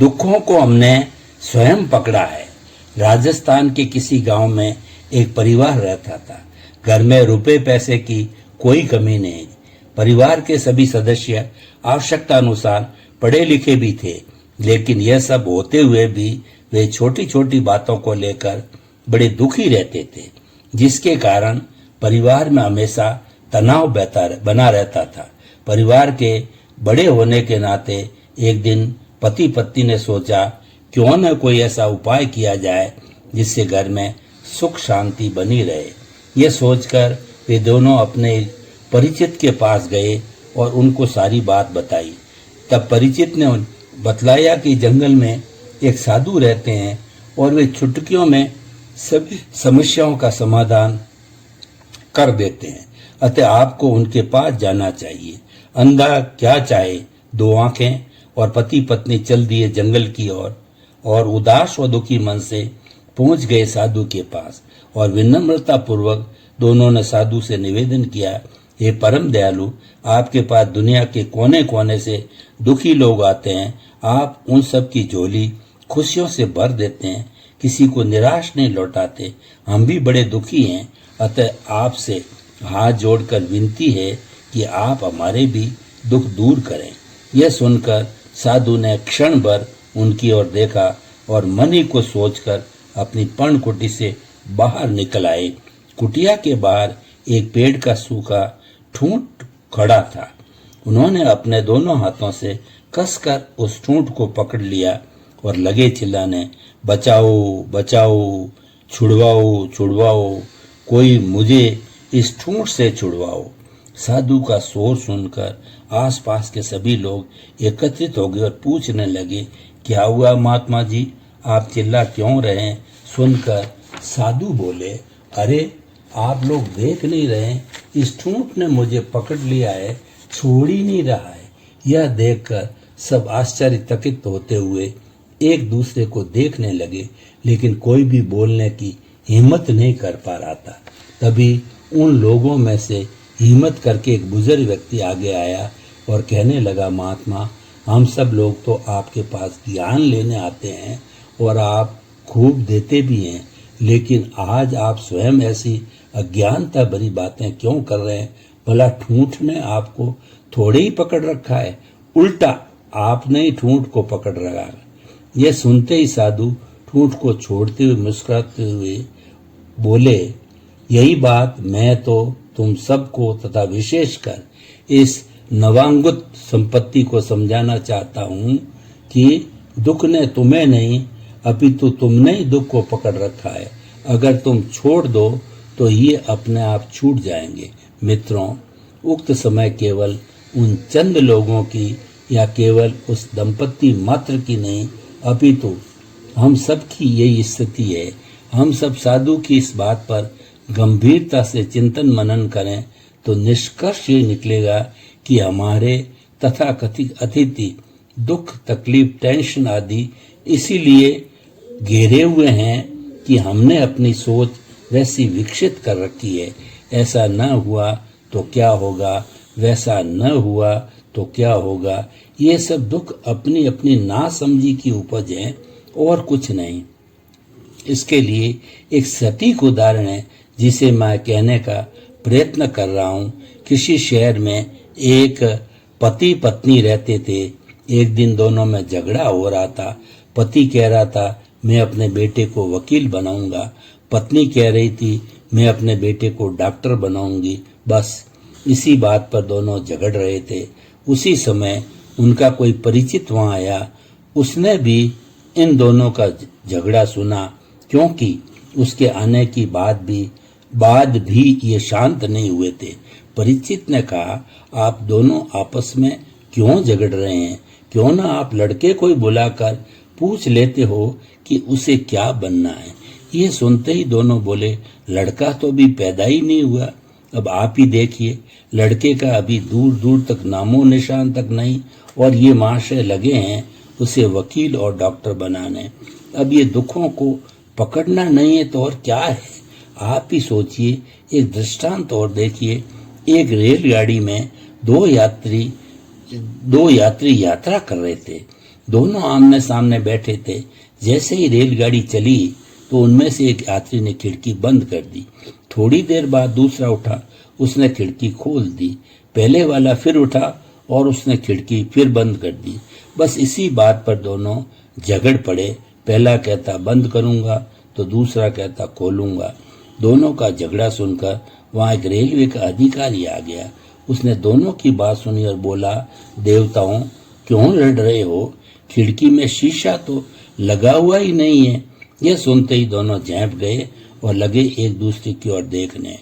दुखों को हमने स्वयं पकड़ा है। राजस्थान के किसी गांव में एक परिवार रहता था। घर में रुपए पैसे की कोई कमी नहीं। परिवार के सभी सदस्य आवश्यकता अनुसार पढ़े लिखे भी थे, लेकिन यह सब होते हुए भी वे छोटी छोटी बातों को लेकर बड़े दुखी रहते थे, जिसके कारण परिवार में हमेशा तनाव बना रहता था। परिवार के बड़े होने के नाते एक दिन पति पत्नी ने सोचा, क्यों न कोई ऐसा उपाय किया जाए जिससे घर में सुख शांति बनी रहे। ये सोचकर वे दोनों अपने परिचित के पास गए और उनको सारी बात बताई। तब परिचित ने बतलाया कि जंगल में एक साधु रहते हैं और वे चुटकियों में सभी समस्याओं का समाधान कर देते हैं, अतः आपको उनके पास जाना चाहिए। अंधा क्या चाहे दो आंखें, और पति पत्नी चल दिए जंगल की ओर और उदास व दुखी मन से पहुंच गए साधु के पास। और विनम्रता पूर्वक दोनों ने साधु से निवेदन किया, हे परम दयालु, आपके पास दुनिया के कोने कोने से दुखी लोग आते हैं। आप उन सब की झोली खुशियों से भर देते हैं, किसी को निराश नहीं लौटाते। हम भी बड़े दुखी हैं, अतः आपसे हाथ जोड़कर विनती है कि आप हमारे भी दुख दूर करें। यह सुनकर साधु ने क्षण भर उनकी ओर देखा और मन ही को सोचकर अपनी पर्णकुटी से बाहर निकल आए। कुटिया के बाहर एक पेड़ का सूखा ठूंठ खड़ा था। उन्होंने अपने दोनों हाथों से कसकर उस ठूंठ को पकड़ लिया और लगे चिल्लाने, बचाओ बचाओ, छुड़वाओ छुड़वाओ, कोई मुझे इस ठूंठ से छुड़वाओ। साधु का शोर सुनकर आसपास के सभी लोग एकत्रित हो गए और पूछने लगे, क्या हुआ महात्मा जी, आप चिल्ला क्यों रहे हैं? सुनकर साधु बोले, अरे आप लोग देख नहीं रहे, इस ठूंठ ने मुझे पकड़ लिया है, छोड़ ही नहीं रहा है। यह देखकर सब आश्चर्यचकित होते हुए एक दूसरे को देखने लगे, लेकिन कोई भी बोलने की हिम्मत नहीं कर पा रहा था। तभी उन लोगों में से हिम्मत करके एक बुजुर्ग व्यक्ति आगे आया और कहने लगा, महात्मा, हम सब लोग तो आपके पास ज्ञान लेने आते हैं और आप खूब देते भी हैं, लेकिन आज आप स्वयं ऐसी अज्ञानता भरी बातें क्यों कर रहे हैं? भला ठूंठ ने आपको थोड़े ही पकड़ रखा है, उल्टा आपने ही ठूंठ को पकड़ रखा है। यह सुनते ही साधु ठूंठ को छोड़ते हुए मुस्कुराते हुए बोले, यही बात मैं तो तुम सबको तथा विशेषकर इस नवांगुत संपत्ति को समझाना चाहता हूँ कि दुख ने तुम्हें नहीं अपितु तुमने ही दुख को पकड़ रखा है। अगर तुम छोड़ दो तो ये अपने आप छूट जाएंगे। मित्रों, उक्त समय केवल उन चंद लोगों की या केवल उस दंपत्ति मात्र की नहीं अपितु हम सब की यही स्थिति है। हम सब साधु की इस बात पर गंभीरता से चिंतन मनन करें तो निष्कर्ष ये निकलेगा कि हमारे तथा कथित अतिथि दुख तकलीफ टेंशन आदि इसीलिए घेरे हुए हैं कि हमने अपनी सोच वैसी विकसित कर रखी है। ऐसा न हुआ तो क्या होगा, वैसा न हुआ तो क्या होगा। ये सब दुख अपनी अपनी नासमझी की उपज है और कुछ नहीं। इसके लिए एक सटीक उदाहरण है जिसे मैं कहने का प्रयत्न कर रहा हूँ। किसी शहर में एक पति पत्नी रहते थे। एक दिन दोनों में झगड़ा हो रहा था। पति कह रहा था, मैं अपने बेटे को वकील बनाऊंगा। पत्नी कह रही थी, मैं अपने बेटे को डॉक्टर बनाऊंगी। बस इसी बात पर दोनों झगड़ रहे थे। उसी समय उनका कोई परिचित वहां आया। उसने भी इन दोनों का झगड़ा सुना, क्योंकि उसके आने की बाद भी ये शांत नहीं हुए थे। परिचित ने कहा, आप दोनों आपस में क्यों झगड़ रहे हैं? क्यों ना आप लड़के को ही बुलाकर पूछ लेते हो कि उसे क्या बनना है। ये सुनते ही दोनों बोले, लड़का तो अभी पैदा ही नहीं हुआ। अब आप ही देखिए, लड़के का अभी दूर दूर तक नामो निशान तक नहीं, और ये महाशय लगे हैं उसे वकील और डॉक्टर बनाने। अब ये दुखों को पकड़ना नहीं है तो और क्या है? आप ही सोचिए, एक दृष्टांत और देखिए। एक रेलगाड़ी में दो यात्री यात्रा कर रहे थे। दोनों आमने सामने बैठे थे। जैसे ही रेलगाड़ी चली तो उनमें से एक यात्री ने खिड़की बंद कर दी। थोड़ी देर बाद दूसरा उठा, उसने खिड़की खोल दी। पहले वाला फिर उठा और उसने खिड़की फिर बंद कर दी। बस इसी बात पर दोनों झगड़ पड़े। पहला कहता बंद करूंगा तो दूसरा कहता खोलूंगा। दोनों का झगड़ा सुनकर वहां एक रेलवे का अधिकारी आ गया। उसने दोनों की बात सुनी और बोला, देवताओं, क्यों लड़ रहे हो? खिड़की में शीशा तो लगा हुआ ही नहीं है। यह सुनते ही दोनों झेंप गए और लगे एक दूसरे की ओर देखने।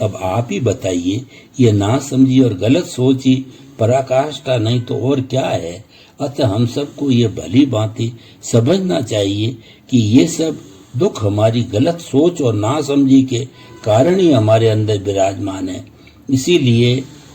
अब आप ही बताइए, ये नासमझी और गलत सोच ही पराकाष्ठा नहीं तो और क्या है? अतः हम सबको ये भली भांति समझना चाहिए कि ये सब दुख हमारी गलत सोच और नासमझी के कारण ही हमारे अंदर विराजमान है। इसीलिए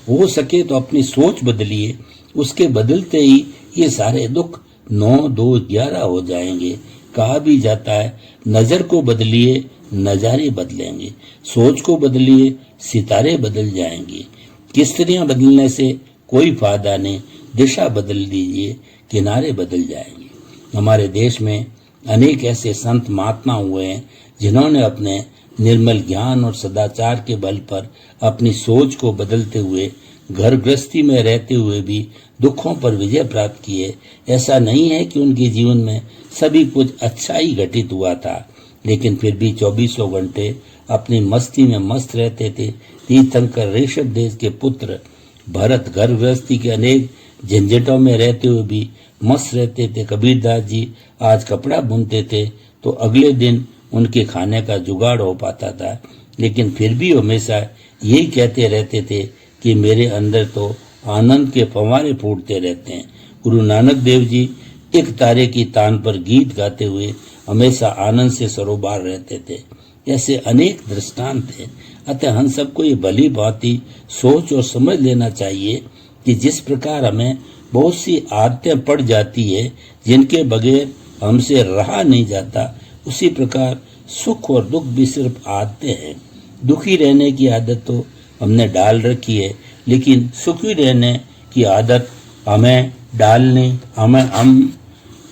हो सके तो अपनी सोच बदलिए। उसके बदलते ही ये सारे दुख 9, 2, 11 हो जाएंगे। कहा भी जाता है, नजर को बदलिए नजारे बदलेंगे, सोच को बदलिए सितारे बदल जाएंगे। किस्तरियां बदलने से कोई फायदा नहीं, दिशा बदल दीजिए किनारे बदल जाएंगे। हमारे देश में अनेक ऐसे संत महात्मा हुए हैं जिन्होंने अपने निर्मल ज्ञान और सदाचार के बल पर अपनी सोच को बदलते हुए घर गृहस्थी में रहते हुए भी दुखों पर विजय प्राप्त की है। ऐसा नहीं है कि उनके जीवन में सभी कुछ अच्छा ही घटित हुआ था, लेकिन फिर भी 24 घंटे अपनी मस्ती में मस्त रहते थे। तीर्थंकर ऋषभ देश के पुत्र भरत घर गृहस्थी के अनेक झंझटों में रहते हुए भी मस्त रहते थे। कबीरदास जी आज कपड़ा बुनते थे तो अगले दिन उनके खाने का जुगाड़ हो पाता था, लेकिन फिर भी हमेशा यही कहते रहते थे कि मेरे अंदर तो आनंद के फव्वारे फूटते रहते हैं। गुरु नानक देव जी एक तारे की तान पर गीत गाते हुए हमेशा आनंद से सरोबार रहते थे। ऐसे अनेक दृष्टांत हैं। अतः हम सबको ये भली भांति सोच और समझ लेना चाहिए कि जिस प्रकार हमें बहुत सी आदतें पड़ जाती है जिनके बगैर हमसे रहा नहीं जाता, उसी प्रकार सुख और दुख भी सिर्फ आदतें हैं। दुखी रहने की आदत तो हमने डाल रखी है, लेकिन सुखी रहने की आदत हम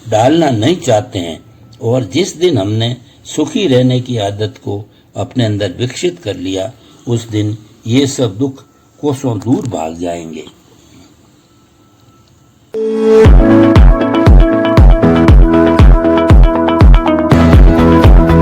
डालना नहीं चाहते हैं। और जिस दिन हमने सुखी रहने की आदत को अपने अंदर विकसित कर लिया, उस दिन ये सब दुख कोसों दूर भाग जाएंगे।